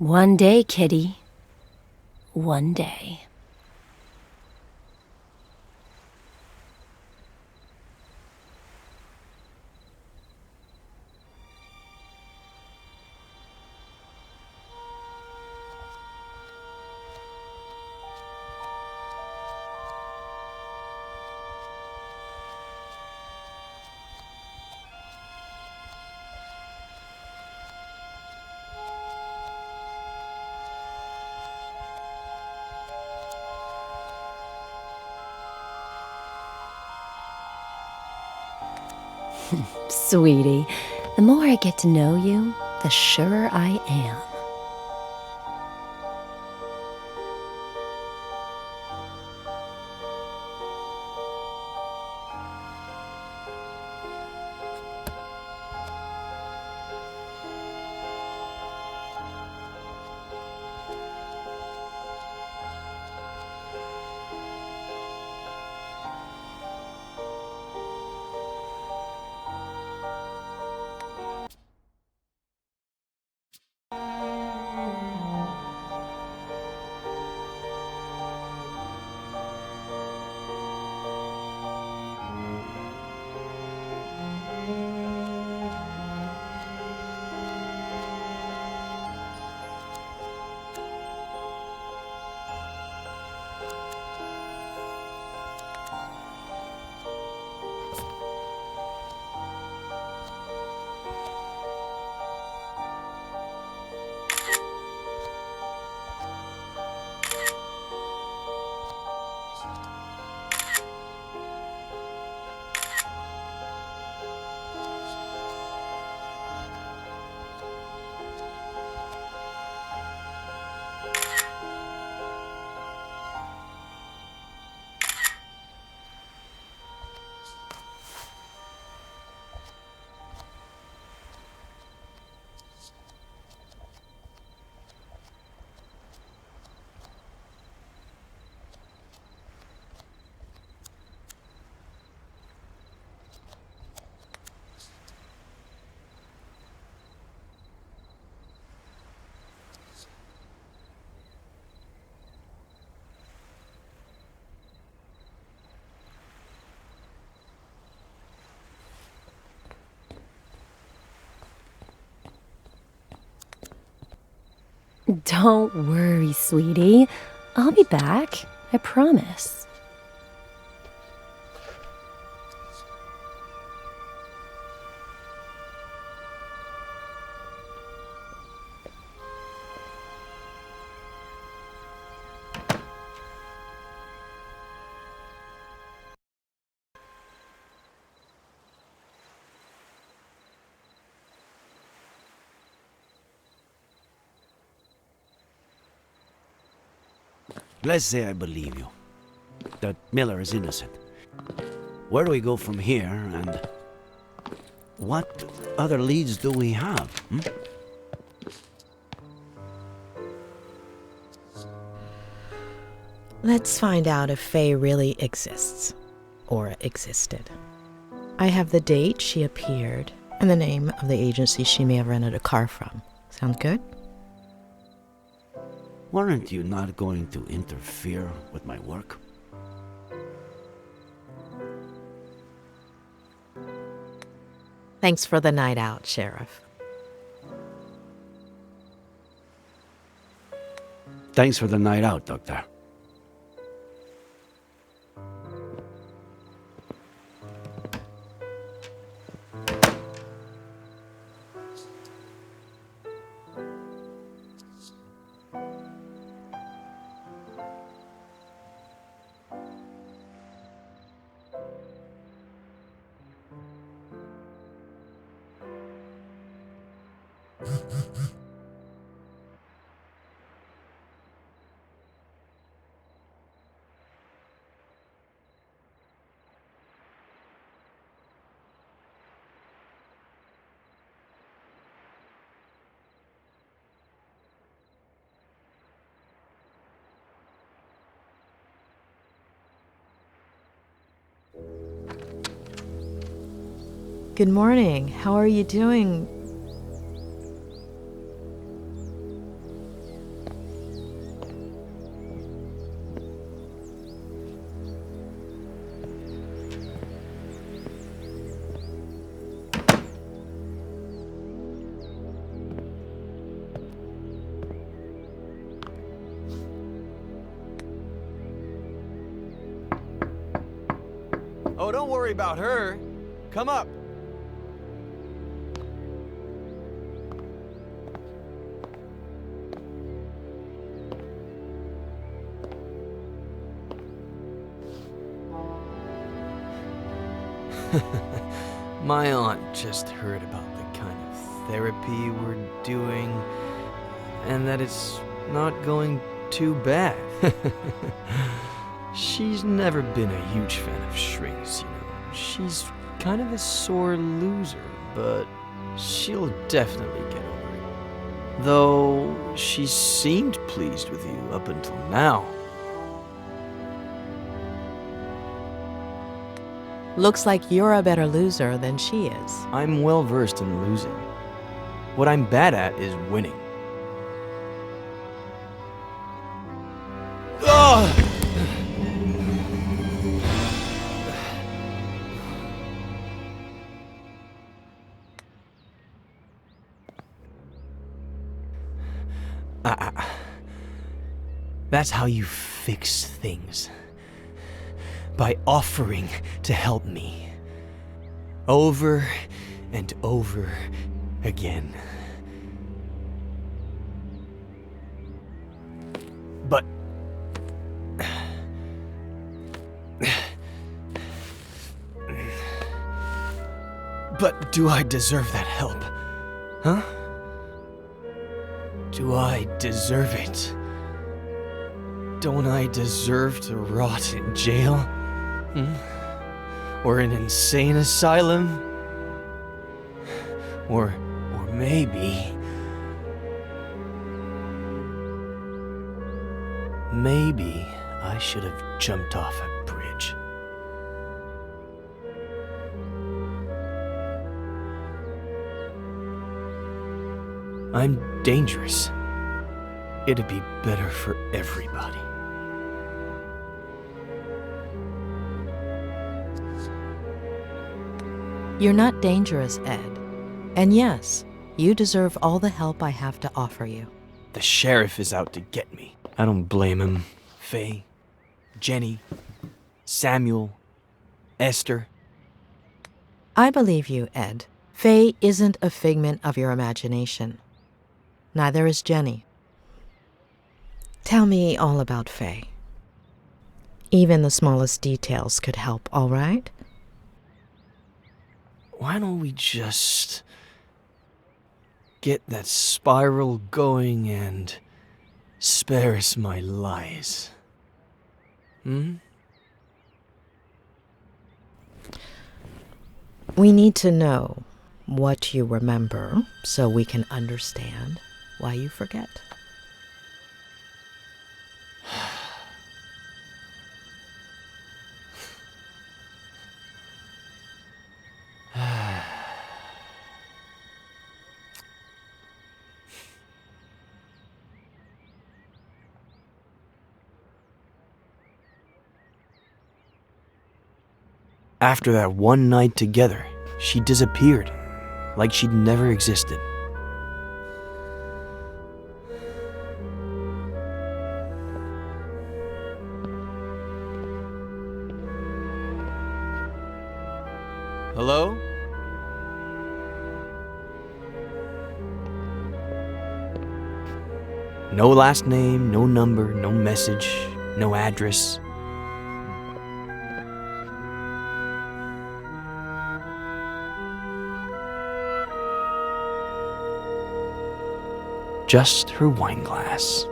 One day, kitty. One day. Sweetie, the more I get to know you, the surer I am. Don't worry, sweetie. I'll be back. I promise. Let's say I believe you, that Miller is innocent. Where do we go from here, and what other leads do we have? Let's find out if Faye really exists, or existed. I have the date she appeared, and the name of the agency she may have rented a car from. Sound good? Weren't you not going to interfere with my work? Thanks for the night out, Sheriff. Thanks for the night out, Doctor. Good morning. How are you doing? don't worry about her. Come up. My aunt just heard about the kind of therapy we're doing, and that it's not going too bad. She's never been a huge fan of shrinks, you know. She's kind of a sore loser, but she'll definitely get over it. Though she seemed pleased with you up until now. Looks like you're a better loser than she is. I'm well versed in losing. What I'm bad at is winning. Ugh! That's how you fix things. By offering to help me. Over and over again. But... But do I deserve that help? Huh? Do I deserve it? Don't I deserve to rot in jail? Or an insane asylum? Or maybe... Maybe I should have jumped off a bridge. I'm dangerous. It'd be better for everybody. You're not dangerous, Ed. And yes, you deserve all the help I have to offer you. The sheriff is out to get me. I don't blame him. Faye, Jenny, Samuel, Esther. I believe you, Ed. Faye isn't a figment of your imagination. Neither is Jenny. Tell me all about Faye. Even the smallest details could help, all right? Why don't we just get that spiral going and spare us my lies? We need to know what you remember so we can understand why you forget. After that one night together, she disappeared, like she'd never existed. Hello? No last name, no number, no message, no address. Just her wine glass.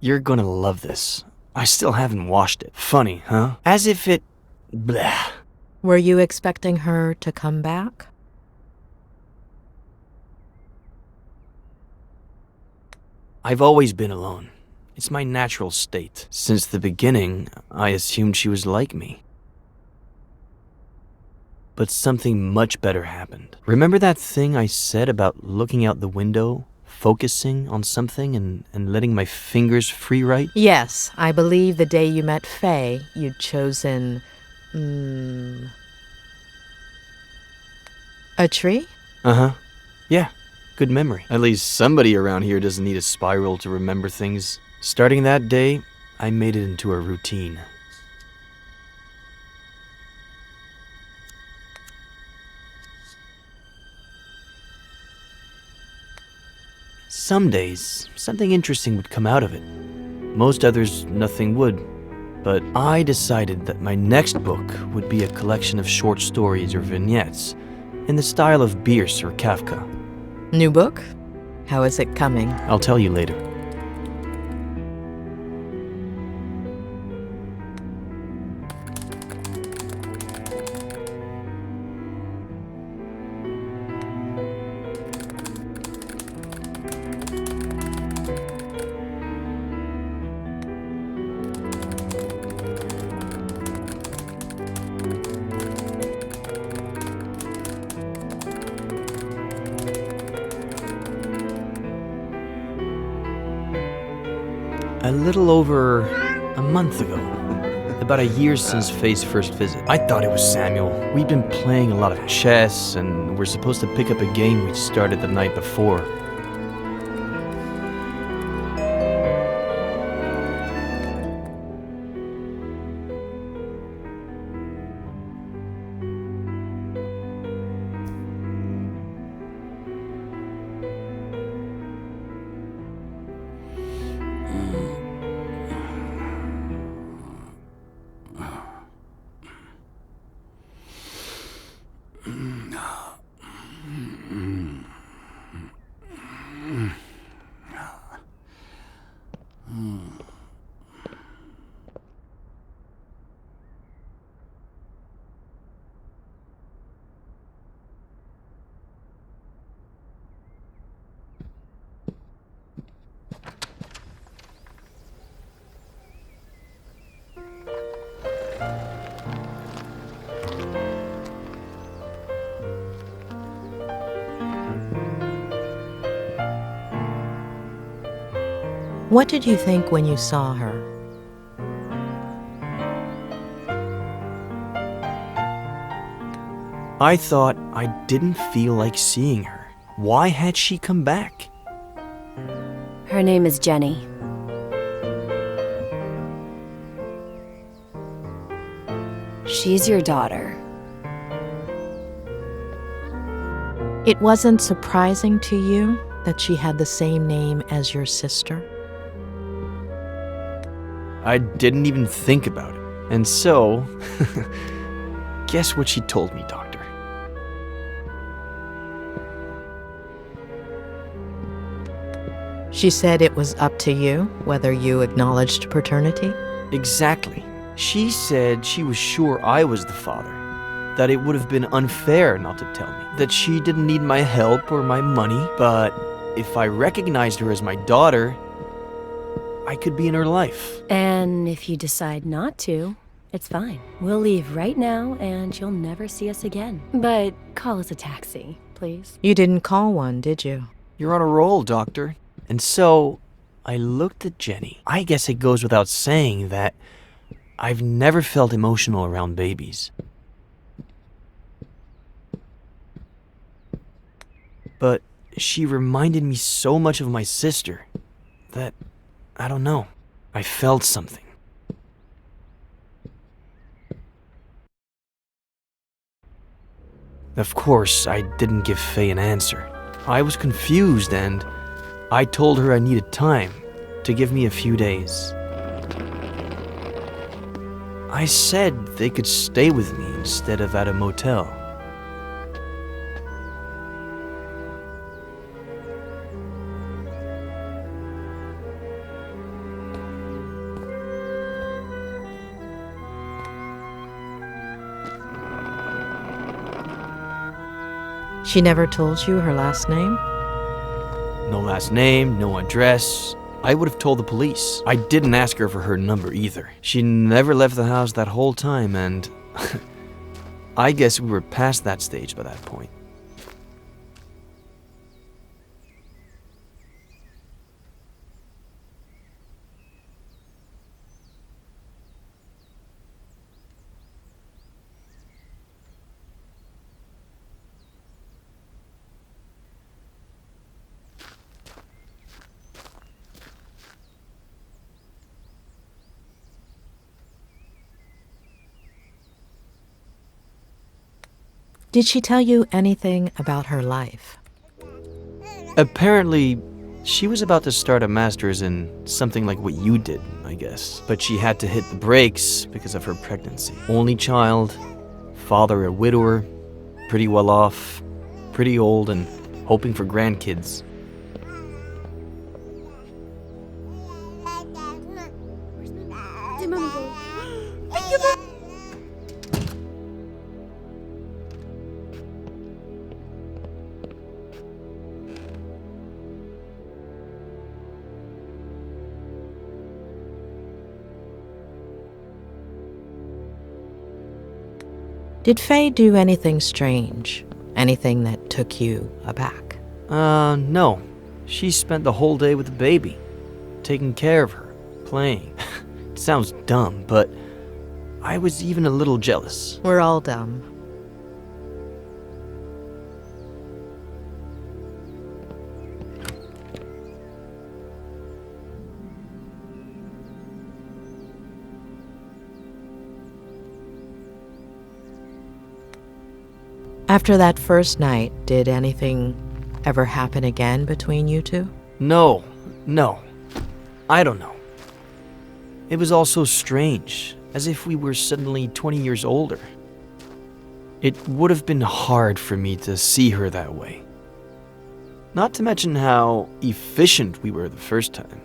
You're gonna love this. I still haven't washed it. Funny, huh? As if it... Blah. Were you expecting her to come back? I've always been alone. It's my natural state. Since the beginning, I assumed she was like me. But something much better happened. Remember that thing I said about looking out the window, focusing on something and letting my fingers free write? Yes, I believe the day you met Faye, you'd chosen... A tree? Uh-huh. Yeah, good memory. At least somebody around here doesn't need a spiral to remember things. Starting that day, I made it into a routine. Some days, something interesting would come out of it. Most others, nothing would. But I decided that my next book would be a collection of short stories or vignettes in the style of Bierce or Kafka. New book? How is it coming? I'll tell you later. A little over a month ago. About a year since Faye's first visit. I thought it was Samuel. We'd been playing a lot of chess, and we're supposed to pick up a game we'd started the night before. What did you think when you saw her? I thought I didn't feel like seeing her. Why had she come back? Her name is Jenny. She's your daughter. It wasn't surprising to you that she had the same name as your sister? I didn't even think about it. And so, guess what she told me, Doctor? She said it was up to you whether you acknowledged paternity? Exactly. She said she was sure I was the father, that it would have been unfair not to tell me, that she didn't need my help or my money, but if I recognized her as my daughter, I could be in her life. And if you decide not to, it's fine. We'll leave right now and you'll never see us again. But call us a taxi, please. You didn't call one, did you? You're on a roll, Doctor. And so, I looked at Jenny. I guess it goes without saying that I've never felt emotional around babies. But she reminded me so much of my sister that, I don't know, I felt something. Of course, I didn't give Faye an answer. I was confused and I told her I needed time, to give me a few days. I said they could stay with me instead of at a motel. She never told you her last name? No last name, no address. I would have told the police. I didn't ask her for her number either. She never left the house that whole time, and I guess we were past that stage by that point. Did she tell you anything about her life? Apparently, she was about to start a master's in something like what you did, I guess. But she had to hit the brakes because of her pregnancy. Only child, father a widower, pretty well off, pretty old, and hoping for grandkids. Did Faye do anything strange? Anything that took you aback? No. She spent the whole day with the baby, taking care of her, playing. It sounds dumb, but I was even a little jealous. We're all dumb. After that first night, did anything ever happen again between you two? No. I don't know. It was all so strange, as if we were suddenly 20 years older. It would have been hard for me to see her that way. Not to mention how efficient we were the first time.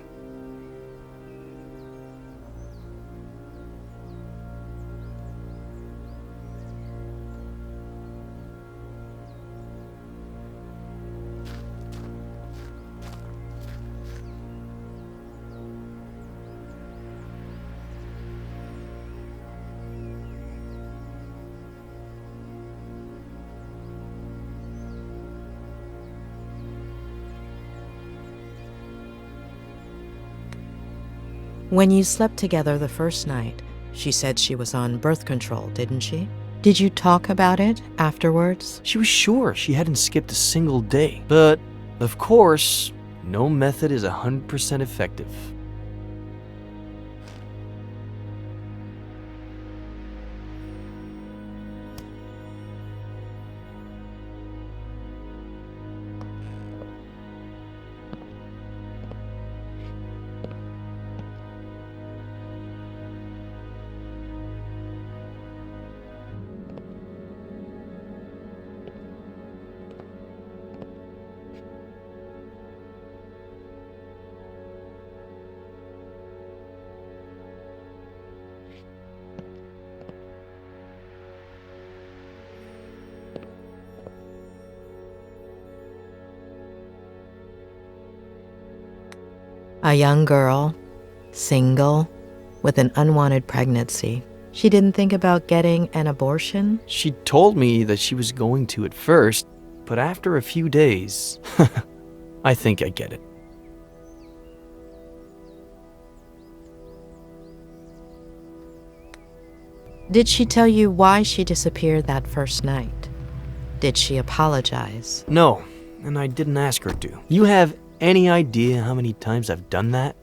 When you slept together the first night, she said she was on birth control, didn't she? Did you talk about it afterwards? She was sure she hadn't skipped a single day. But, of course, no method is 100% effective. A young girl, single, with an unwanted pregnancy. She didn't think about getting an abortion? She told me that she was going to at first, but after a few days, I think I get it. Did she tell you why she disappeared that first night? Did she apologize? No, and I didn't ask her to. You have any idea how many times I've done that?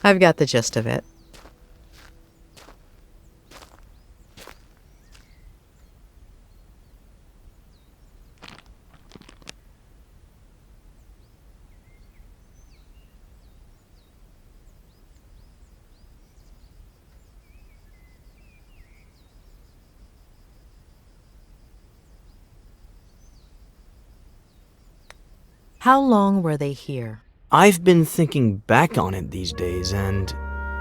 I've got the gist of it. How long were they here? I've been thinking back on it these days, and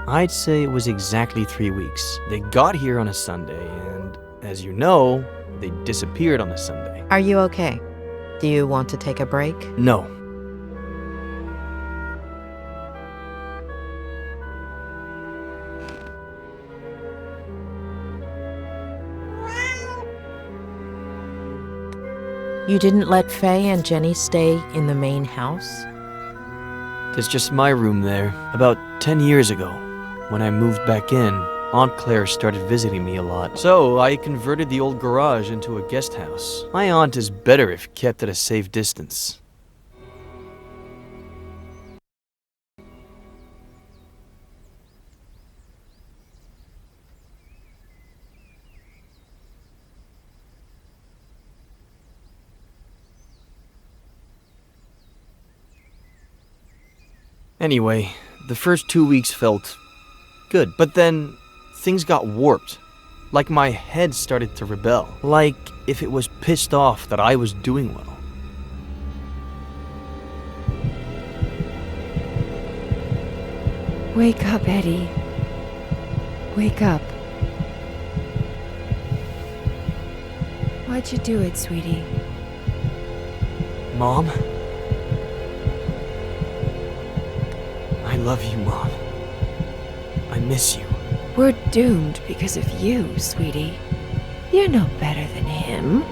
I'd say it was exactly 3 weeks. They got here on a Sunday, and as you know, they disappeared on a Sunday. Are you okay? Do you want to take a break? No. You didn't let Faye and Jenny stay in the main house? There's just my room there. About 10 years ago, when I moved back in, Aunt Claire started visiting me a lot. So I converted the old garage into a guest house. My aunt is better if kept at a safe distance. Anyway, the first 2 weeks felt good, but then things got warped. Like my head started to rebel. Like if it was pissed off that I was doing well. Wake up, Eddie. Wake up. Why'd you do it, sweetie? Mom? I love you, Mom. I miss you. We're doomed because of you, sweetie. You're no better than him.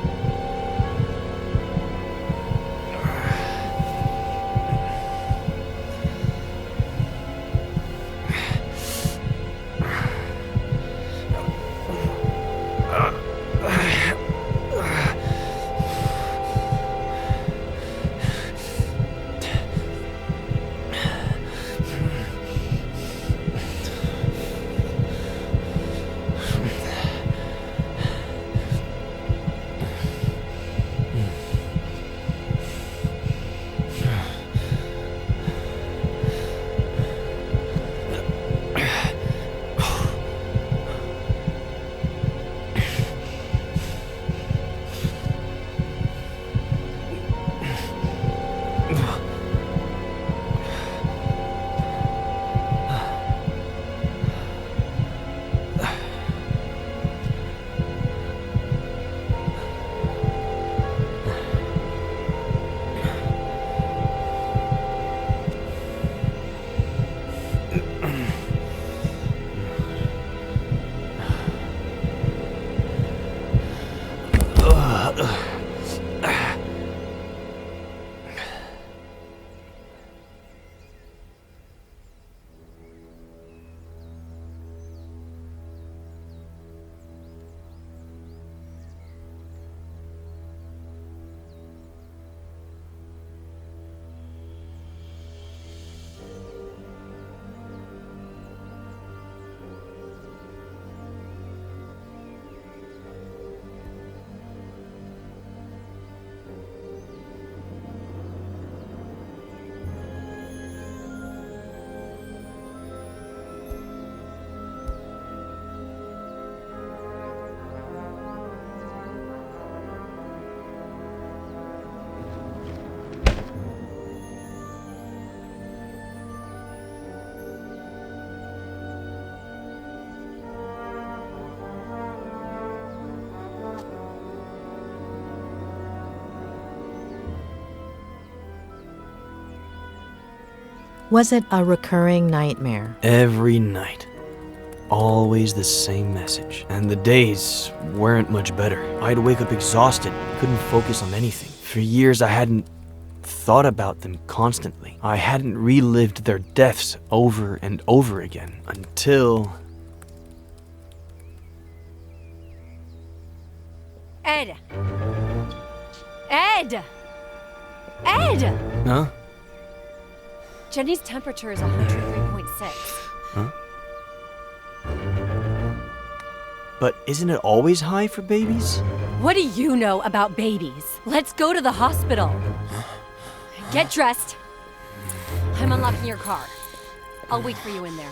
Was it a recurring nightmare? Every night. Always the same message. And the days weren't much better. I'd wake up exhausted, couldn't focus on anything. For years I hadn't thought about them constantly. I hadn't relived their deaths over and over again until... Ed! Ed! Ed! Huh? Jenny's temperature is 103.6. Huh? But isn't it always high for babies? What do you know about babies? Let's go to the hospital. Get dressed. I'm unlocking your car. I'll wait for you in there.